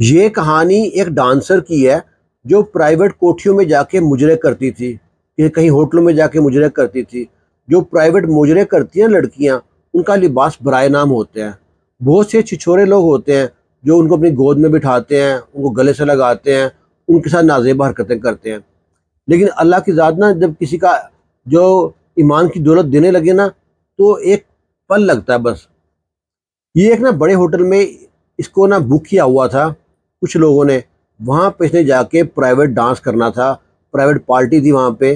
یہ کہانی ایک ڈانسر کی ہے جو پرائیویٹ کوٹھیوں میں جا کے مجرے کرتی تھی، کہ کہیں ہوٹلوں میں جا کے مجرے کرتی تھی۔ جو پرائیویٹ مجرے کرتی ہیں لڑکیاں، ان کا لباس برائے نام ہوتے ہیں۔ بہت سے چھچورے لوگ ہوتے ہیں جو ان کو اپنی گود میں بٹھاتے ہیں، ان کو گلے سے لگاتے ہیں، ان کے ساتھ نازیبہ حرکتیں کرتے ہیں۔ لیکن اللہ کی ذات نا، جب کسی کا جو ایمان کی دولت دینے لگے نا، تو ایک پل لگتا ہے بس۔ یہ ایک نا بڑے ہوٹل میں اس کو نا بک کیا ہوا تھا کچھ لوگوں نے، وہاں پہ اس نے جا کے پرائیویٹ ڈانس کرنا تھا، پرائیویٹ پارٹی تھی وہاں پہ،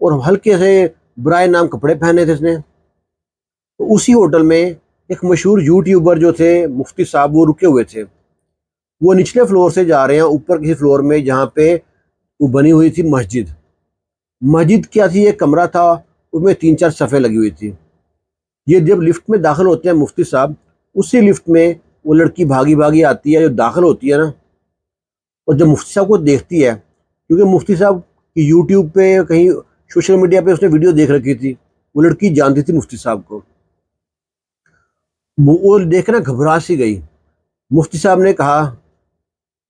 اور ہلکے سے برائے نام کپڑے پہنے تھے اس نے۔ تو اسی ہوٹل میں ایک مشہور یوٹیوبر جو تھے مفتی صاحب، وہ رکے ہوئے تھے۔ وہ نچلے فلور سے جا رہے ہیں اوپر کسی فلور میں، جہاں پہ وہ بنی ہوئی تھی مسجد۔ مسجد کیا تھی؟ ایک کمرہ تھا، اس میں 3 4 صفیں لگی ہوئی تھی۔ یہ جب لفٹ میں داخل ہوتے ہیں مفتی صاحب، اسی لفٹ میں وہ لڑکی بھاگی بھاگی آتی ہے جو داخل ہوتی ہے نا، اور جب مفتی صاحب کو دیکھتی ہے، کیونکہ مفتی صاحب کی یوٹیوب پہ کہیں سوشل میڈیا پہ اس نے ویڈیو دیکھ رکھی تھی، وہ لڑکی جانتی تھی مفتی صاحب کو۔ وہ دیکھ کر گھبرا سی گئی۔ مفتی صاحب نے کہا،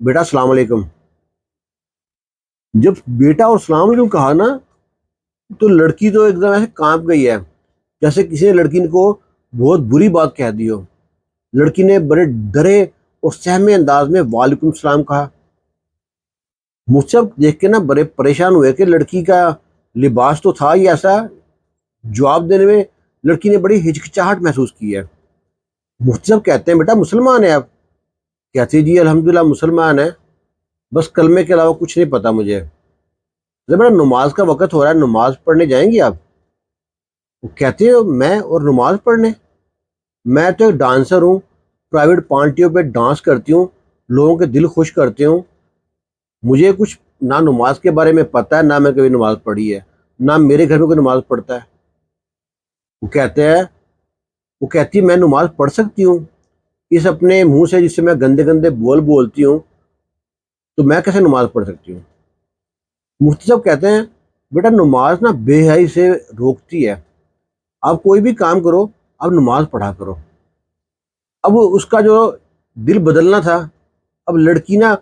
بیٹا السلام علیکم۔ جب بیٹا اور السلام علیکم کہا نا، تو لڑکی تو ایک دم ایسے کانپ گئی ہے، جیسے کسی نے لڑکی کو بہت بری بات کہہ دی ہو۔ لڑکی نے بڑے ڈرے اور سہمے انداز میں وعلیکم السلام کہا۔ مجھ سے دیکھ کے نا بڑے پریشان ہوئے کہ لڑکی کا لباس تو تھا ہی ایسا، جواب دینے میں لڑکی نے بڑی ہچکچاہٹ محسوس کی ہے۔ مفتی صاحب کہتے ہیں، بیٹا مسلمان ہیں آپ؟ کہتی جی الحمدللہ مسلمان ہے، بس کلمے کے علاوہ کچھ نہیں پتا مجھے۔ بیٹا نماز کا وقت ہو رہا ہے، نماز پڑھنے جائیں گی آپ؟ وہ کہتے ہیں، میں اور نماز پڑھنے؟ میں تو ایک ڈانسر ہوں، پرائیویٹ پارٹیوں پہ ڈانس کرتی ہوں، لوگوں کے دل خوش کرتی ہوں، مجھے کچھ نہ نماز کے بارے میں پتہ ہے، نہ میں کبھی نماز پڑھی ہے، نہ میرے گھر میں کوئی نماز پڑھتا ہے۔ وہ کہتے ہیں، وہ کہتی ہے میں نماز پڑھ سکتی ہوں اس اپنے منہ سے جس سے میں گندے گندے بول بولتی ہوں، تو میں کیسے نماز پڑھ سکتی ہوں؟ مفتی صاحب کہتے ہیں، بیٹا نماز نا بے حیائی سے روکتی ہے، آپ کوئی بھی کام کرو، آپ نماز پڑھا کرو۔ اب اس کا جو دل بدلنا تھا، اب لڑکی نا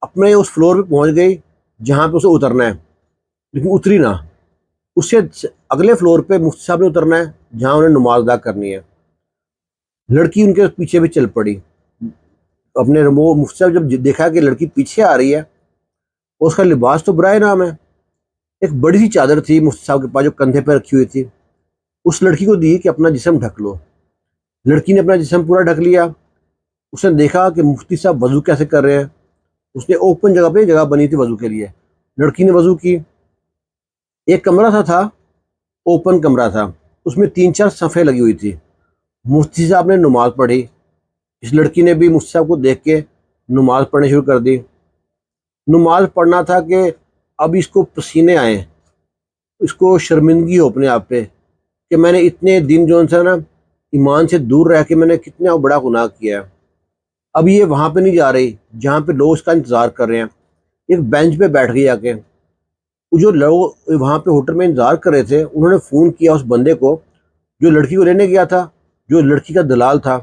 اپنے اس فلور پہ پہنچ گئی جہاں پہ اسے اترنا ہے، لیکن اتری نہ۔ اس سے اگلے فلور پہ مفتی صاحب نے اترنا ہے جہاں انہیں نماز ادا کرنی ہے۔ لڑکی ان کے پیچھے بھی چل پڑی اپنے وہ مفتی صاحب جب دیکھا کہ لڑکی پیچھے آ رہی ہے، اور اس کا لباس تو برائے نام ہے، ایک بڑی سی چادر تھی مفتی صاحب کے پاس جو کندھے پہ رکھی ہوئی تھی، اس لڑکی کو دی کہ اپنا جسم ڈھک لو۔ لڑکی نے اپنا جسم پورا ڈھک لیا۔ اس نے دیکھا کہ مفتی صاحب وضو کیسے کر رہے ہیں۔ اس نے اوپن جگہ پہ جگہ بنی تھی وضو کے لیے، لڑکی نے وضو کی۔ ایک کمرہ تھا اوپن کمرہ تھا، اس میں 3 4 صفیں لگی ہوئی تھی۔ مفتی صاحب نے نماز پڑھی، اس لڑکی نے بھی مفتی صاحب کو دیکھ کے نماز پڑھنی شروع کر دی۔ نماز پڑھنا تھا کہ اب اس کو پسینے آئے، اس کو شرمندگی ہو اپنے آپ پہ کہ میں نے اتنے دن جو ہے نا ایمان سے دور رہ کے میں نے کتنا بڑا گناہ کیا ہے۔ اب یہ وہاں پہ نہیں جا رہی جہاں پہ لوگ اس کا انتظار کر رہے ہیں، ایک بینچ پہ بیٹھ گئی آ کے۔ وہ جو لوگ وہاں پہ ہوٹل میں انتظار کر رہے تھے، انہوں نے فون کیا اس بندے کو جو لڑکی کو لینے گیا تھا، جو لڑکی کا دلال تھا۔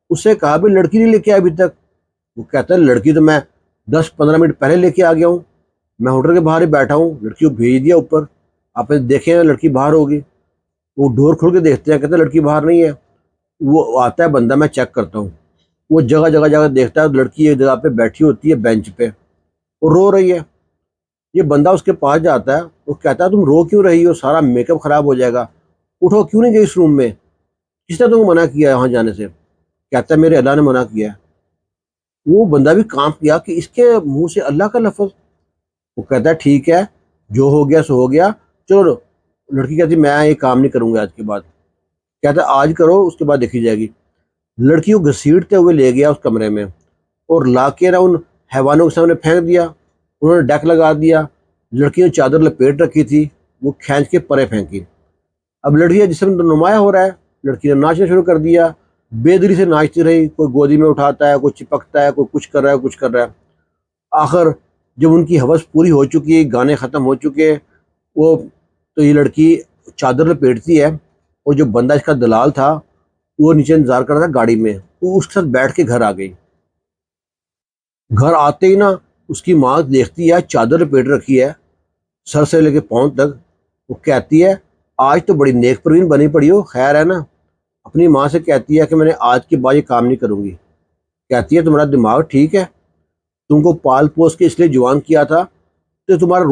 اس سے کہا بھی لڑکی نہیں لے کے آیا ابھی تک؟ وہ کہتا ہے لڑکی تو میں 10 15 منٹ پہلے لے کے آ گیا ہوں، میں ہوٹل کے باہر ہی بیٹھا ہوں، لڑکی کو بھیج دیا اوپر، آپ نے دیکھیں لڑکی باہر ہوگی۔ وہ ڈور کھول کے دیکھتے ہیں، کہتے ہیں لڑکی باہر نہیں ہے۔ وہ آتا ہے بندہ، میں چیک کرتا ہوں۔ وہ جگہ جگہ جگہ دیکھتا ہے، لڑکی ایک جگہ پہ بیٹھی ہوتی ہے بینچ پہ، وہ رو رہی ہے۔ یہ بندہ اس کے پاس جاتا ہے، وہ کہتا ہے تم رو کیوں رہی ہو، سارا میک اپ خراب ہو جائے گا، اٹھو، کیوں نہیں گئی اس روم میں، کس نے تم کو منع کیا ہے وہاں جانے سے؟ کہتا ہے میرے اللہ نے منع کیا ہے۔ وہ بندہ بھی کانپ گیا کہ اس کے منہ سے اللہ کا لفظ۔ وہ کہتا ہے ٹھیک ہے، جو ہو گیا سو ہو گیا، چلو۔ لڑکی کہتی میں یہ کام نہیں کروں گا آج کے بعد۔ کہتا ہے آج کرو، اس کے بعد دیکھی جائے گی۔ لڑکی کو گھسیٹتے ہوئے لے گیا اس کمرے میں، اور لا کے نا ان حیوانوں کے سامنے پھینک دیا۔ انہوں نے ڈیک لگا دیا، لڑکی نے چادر لپیٹ رکھی تھی، وہ کھینچ کے پرے پھینکی۔ اب لڑکی کا جسم نمایاں ہو رہا ہے، لڑکی نے ناچنا شروع کر دیا، بے دلی سے ناچتی رہی، کوئی گودی میں اٹھاتا ہے، کوئی چپکتا ہے، کوئی کچھ کر رہا ہے، کچھ کر رہا ہے۔ آخر جب ان کی ہوس پوری ہو چکی، گانے ختم ہو چکے، وہ تو یہ لڑکی چادر لپیٹتی ہے، اور جو بندہ اس کا دلال تھا وہ نیچے انتظار کر رہا تھا گاڑی میں، وہ اس کے ساتھ بیٹھ کے گھر آ گئی۔ گھر آتے ہی نا اس کی ماں دیکھتی ہے چادر لپیٹ رکھی ہے سر سے لے کے پاؤں تک. وہ کہتی ہے آج تو بڑی نیک پروین بنی پڑی ہو، خیر ہے نا. اپنی ماں سے کہتی ہے کہ میں نے آج کے بعد یہ کام نہیں کروں گی. کہتی ہے تمہارا دماغ ٹھیک ہے؟ تم کو پال پوس کے اس لیے جوان کیا تھا تو تمہارا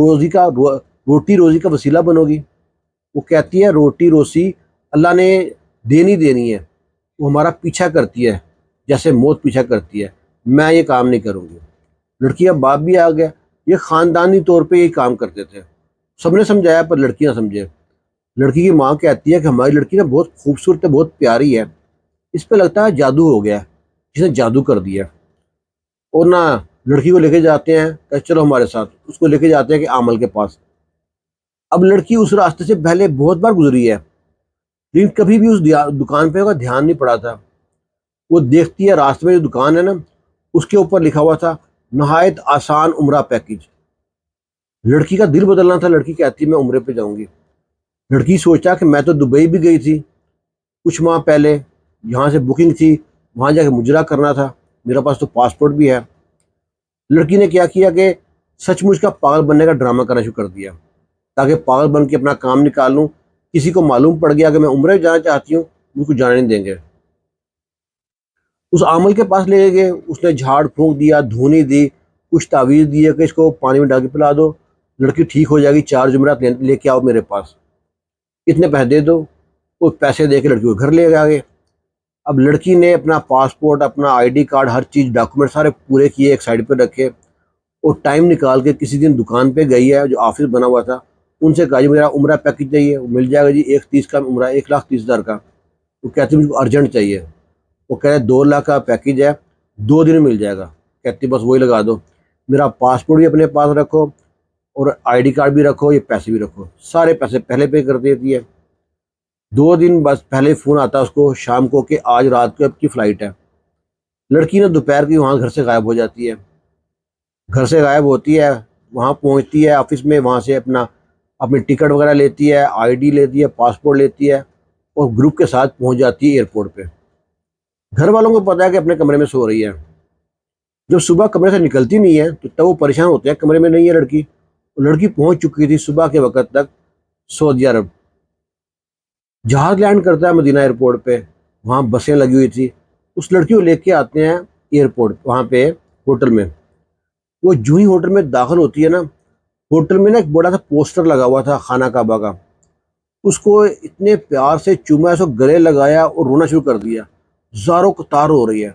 روٹی روزی کا وسیلہ بنو گی. وہ کہتی ہے روٹی روزی اللہ نے دینی دینی ہے، وہ ہمارا پیچھا کرتی ہے جیسے موت پیچھا کرتی ہے. میں یہ کام نہیں کروں گی. لڑکی کا باپ بھی آ گیا. یہ خاندانی طور پہ یہی کام کرتے تھے. سب نے سمجھایا پر لڑکی نہ سمجھے. لڑکی کی ماں کہتی ہے کہ ہماری لڑکی نا بہت خوبصورت ہے، بہت پیاری ہے، اس پہ لگتا ہے جادو ہو گیا، جس نے جادو کر دیا. اور نہ لڑکی کو لے کے جاتے ہیں کہ چلو ہمارے ساتھ، اس کو لے کے جاتے ہیں کہ عامل کے پاس. اب لڑکی اس راستے سے پہلے بہت بار گزری ہے لیکن کبھی بھی اس دکان پہ کا دھیان نہیں پڑا تھا. وہ دیکھتی ہے راستے میں جو دکان ہے نا اس کے اوپر لکھا ہوا تھا نہایت آسان عمرہ پیکج. لڑکی کا دل بدلنا تھا. لڑکی کہتی میں عمرے پہ جاؤں گی. لڑکی سوچتا کہ میں تو دبئی بھی گئی تھی کچھ ماہ پہلے، یہاں سے بکنگ تھی، وہاں جا کے مجرا کرنا تھا، میرے پاس تو پاسپورٹ بھی ہے. لڑکی نے کیا کیا کہ سچ مچ کا پاگل بننے کا ڈرامہ کرنا شروع کر دیا تاکہ پاگل بن کے اپنا کام نکال لوں. کسی کو معلوم پڑ گیا کہ میں عمرے جانا چاہتی ہوں، مجھ کو جانے نہیں دیں گے. اس عامل کے پاس لے گئے. اس نے جھاڑ پھونک دیا، دھونی دی، کچھ تعویذ دیے کہ اس کو پانی میں ڈال کے پلا دو، لڑکی ٹھیک ہو جائے گی، 4 جمعرات لے کے آؤ میرے پاس، اتنے پیسے دے دو. وہ پیسے دے کے لڑکی کو گھر لے گئے. اب لڑکی نے اپنا پاسپورٹ، اپنا آئی ڈی کارڈ، ہر چیز ڈاکومنٹ سارے پورے کیے، ایک سائڈ پہ رکھے، اور ٹائم نکال کے کسی دن دکان پہ گئی ہے جو آفس بنا ہوا تھا. ان سے کہا جی میرا عمرہ پیکج چاہیے. وہ مل جائے گا جی 1:30 کا عمرہ، 1,30,000 کا. وہ کہتی مجھ کو ارجنٹ چاہیے. وہ کہہ رہے 2 لاکھ کا پیکج ہے، 2 دن میں مل جائے گا. کہتی بس وہی لگا دو، میرا پاسپورٹ بھی اپنے پاس رکھو اور آئی ڈی کارڈ بھی رکھو، یہ پیسے بھی رکھو. سارے پیسے پہلے پے کر دیتی ہے. 2 دن بس پہلے فون آتا ہے اس کو شام کو کہ آج رات کو آپ کی فلائٹ ہے. لڑکی نے دوپہر کی وہاں گھر سے غائب ہو جاتی ہے. گھر سے غائب ہوتی ہے، وہاں پہنچتی ہے آفس میں، وہاں سے اپنی ٹکٹ وغیرہ لیتی ہے، آئی ڈی لیتی ہے، پاسپورٹ لیتی ہے، اور گروپ کے ساتھ پہنچ جاتی ہے ایئرپورٹ پہ. گھر والوں کو پتا ہے کہ اپنے کمرے میں سو رہی ہے. جب صبح کمرے سے نکلتی نہیں ہے تو تب وہ پریشان ہوتے ہیں کمرے میں نہیں ہے لڑکی. لڑکی پہنچ چکی تھی صبح کے وقت تک سعودی عرب. جہاز لینڈ کرتا ہے مدینہ ایئرپورٹ پہ، وہاں بسیں لگی ہوئی تھی. اس لڑکی کو لے کے آتے ہیں ایئرپورٹ وہاں پہ ہوٹل میں. وہ جو ہی ہوٹل میں داخل ہوتی ہے نا، ہوٹل میں نا ایک بڑا سا پوسٹر لگا ہوا تھا خانہ کعبہ کا. اس کو اتنے پیار سے چوما، اس کو گلے لگایا اور رونا شروع کر دیا. زاروں قطار ہو رہی ہے.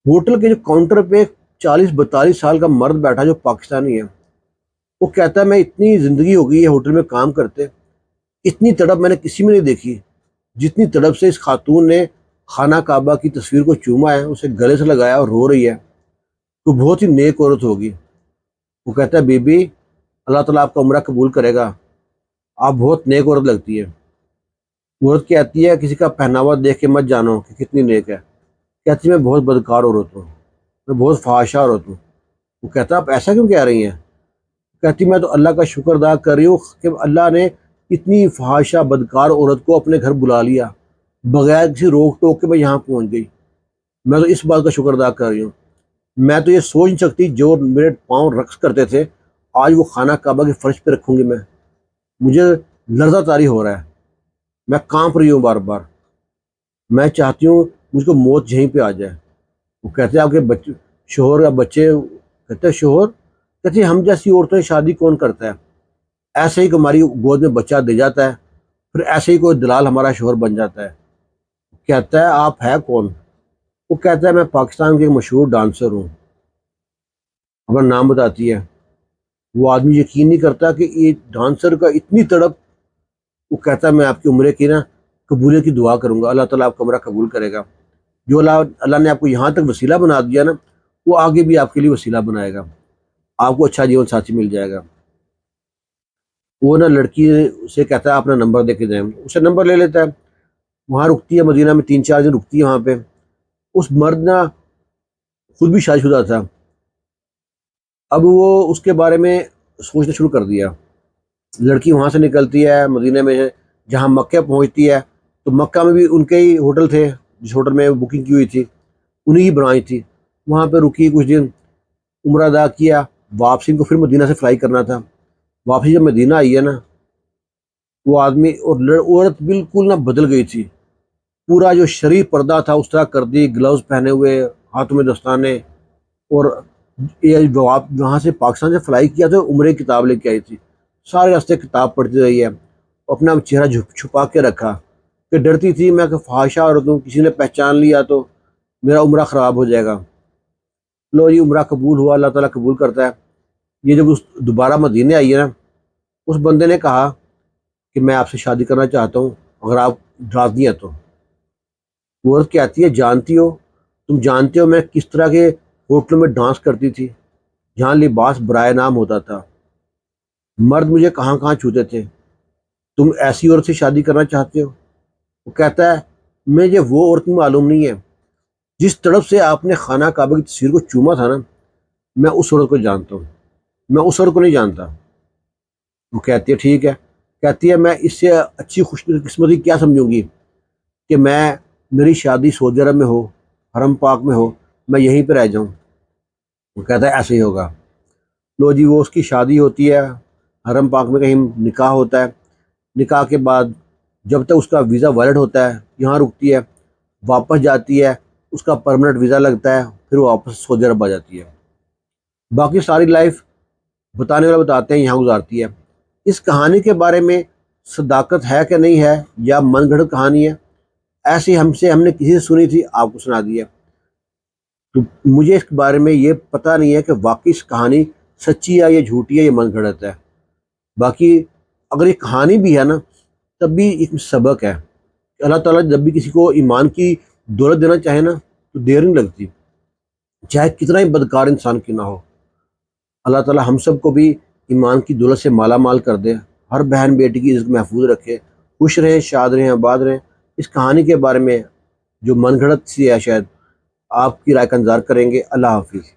ہوٹل کے جو کاؤنٹر پہ 40-42 سال کا مرد بیٹھا جو پاکستانی ہے. وہ کہتا ہے میں اتنی زندگی ہو گئی ہے ہوٹل میں کام کرتے، اتنی تڑپ میں نے کسی میں نہیں دیکھی جتنی تڑپ سے اس خاتون نے خانہ کعبہ کی تصویر کو چوما ہے، اسے گلے سے لگایا اور رو رہی ہے. تو بہت ہی نیک عورت ہوگی. وہ کہتا ہے بی بی اللہ تعالیٰ آپ کا عمرہ قبول کرے گا، آپ بہت نیک عورت لگتی ہے. عورت کہتی ہے کسی کا پہناوا دیکھ کے مت جانو کہ کتنی نیک ہے. کہتی میں بہت بدکار عورت ہوں، میں بہت فحاشہ عورت ہوں. وہ کہتا آپ ایسا کیوں کہہ رہی ہیں؟ کہتی میں تو اللہ کا شکر ادا کر رہی ہوں کہ اللہ نے اتنی فحاشہ بدکار عورت کو اپنے گھر بلا لیا، بغیر کسی روک ٹوک کے میں یہاں پہنچ گئی. میں تو اس بات کا شکر ادا کر رہی ہوں. میں تو یہ سوچ نہیں سکتی جو میرے پاؤں رقص کرتے تھے آج وہ خانہ کعبہ کے فرش پہ رکھوں گی میں. مجھے لرزہ طاری ہو رہا ہے، میں کانپ رہی ہوں بار بار. میں چاہتی ہوں مجھ کو موت یہیں پہ آ جائے. وہ کہتے ہیں آپ کے بچے، شوہر یا بچے؟ کہتے ہیں شوہر؟ کہتے ہیں ہم جیسی عورتوں سے شادی کون کرتا ہے؟ ایسے ہی کہ ہماری گود میں بچہ دے جاتا ہے، پھر ایسے ہی کوئی دلال ہمارا شوہر بن جاتا ہے. کہتا ہے آپ ہے کون؟ وہ کہتا ہے میں پاکستان کے ایک مشہور ڈانسر ہوں. اپنا نام بتاتی ہے. وہ آدمی یقین نہیں کرتا کہ یہ ڈانسر کا اتنی تڑپ. وہ کہتا ہے میں آپ کی عمرے کی نا قبولیت کی دعا کروں گا، اللہ تعالیٰ آپ کا عمرہ قبول کرے گا. جو اللہ نے آپ کو یہاں تک وسیلہ بنا دیا نا، وہ آگے بھی آپ کے لیے وسیلہ بنائے گا، آپ کو اچھا جیون ساتھی مل جائے گا. وہ نا لڑکی سے کہتا ہے اپنا نمبر دے کے جائیں. اسے نمبر لے لیتا ہے. وہاں رکتی ہے مدینہ میں 3-4 دن رکتی ہے وہاں پہ. اس مرد نا خود بھی شادی شدہ تھا. اب وہ اس کے بارے میں سوچنا شروع کر دیا. لڑکی وہاں سے نکلتی ہے مدینہ میں، جہاں مکہ پہنچتی ہے تو مکہ میں بھی ان کے ہی ہوٹل تھے جس ہوٹل میں بکنگ کی ہوئی تھی، انہیں کی برانچ تھی. وہاں پہ رکی کچھ دن، عمرہ ادا کیا، واپسی ان کو پھر مدینہ سے فلائی کرنا تھا۔ واپسی جب مدینہ آئی ہے نا، وہ آدمی اور عورت بالکل نہ بدل گئی تھی، پورا جو شریف پردہ تھا اس طرح کر دی، گلوز پہنے ہوئے، ہاتھوں میں دستانے، اور یہ وہاں سے پاکستان سے فلائی کیا تو عمرے کی کتاب لے کے آئی تھی، سارے راستے کتاب پڑھتی رہی ہے، اپنا چہرہ چھپا کے رکھا کہ ڈرتی تھی میں کہ فحاشہ عورت ہوں، کسی نے پہچان لیا تو میرا عمرہ خراب ہو جائے گا۔ لو جی، عمرہ قبول ہوا، اللہ تعالیٰ قبول کرتا ہے۔ یہ جب اس دوبارہ مدینے آئی ہے نا، اس بندے نے کہا کہ میں آپ سے شادی کرنا چاہتا ہوں اگر آپ راضی ہیں تو۔ وہ عورت کہتی ہے جانتی ہو، تم جانتے ہو میں کس طرح کے ہوٹلوں میں ڈانس کرتی تھی جہاں لباس برائے نام ہوتا تھا، مرد مجھے کہاں کہاں چھوتے تھے، تم ایسی عورت سے شادی کرنا چاہتے ہو؟ وہ کہتا ہے مجھے وہ عورت معلوم نہیں ہے، جس طرف سے آپ نے خانہ کعبہ کی تصویر کو چوما تھا نا، میں اس عورت کو جانتا ہوں، میں اس عورت کو نہیں جانتا۔ وہ کہتی ہے ٹھیک ہے، کہتی ہے میں اس سے اچھی خوش قسمتی کیا سمجھوں گی کہ میری شادی سعودی عرب میں ہو، حرم پاک میں ہو، میں یہیں پہ رہ جاؤں۔ وہ کہتا ہے ایسے ہی ہوگا۔ لو جی، وہ اس کی شادی ہوتی ہے، حرم پاک میں کہیں نکاح ہوتا ہے، نکاح کے بعد جب تک اس کا ویزا ویلڈ ہوتا ہے یہاں رکتی ہے، واپس جاتی ہے، اس کا پرمنٹ ویزا لگتا ہے، پھر وہ واپس سعودی عرب آ جاتی ہے، باقی ساری لائف بتانے والا بتاتے ہیں یہاں گزارتی ہے۔ اس کہانی کے بارے میں صداقت ہے کہ نہیں ہے یا من گھڑت کہانی ہے، ایسی ہم نے کسی سے سنی تھی، آپ کو سنا دی ہے، تو مجھے اس کے بارے میں یہ پتہ نہیں ہے کہ واقعی اس کہانی سچی ہے یا جھوٹی ہے یا من گھڑت ہے۔ باقی اگر یہ کہانی بھی ہے نا، تب بھی ایک سبق ہے کہ اللہ تعالیٰ جب بھی کسی کو ایمان کی دولت دینا چاہے نا تو دیر نہیں لگتی، چاہے کتنا ہی بدکار انسان کی نہ ہو۔ اللہ تعالیٰ ہم سب کو بھی ایمان کی دولت سے مالا مال کر دے، ہر بہن بیٹی کی عزت محفوظ رکھے، خوش رہیں، شاد رہیں، آباد رہیں۔ اس کہانی کے بارے میں جو من گھڑت سی ہے شاید، آپ کی رائے کا انتظار کریں گے۔ اللہ حافظ۔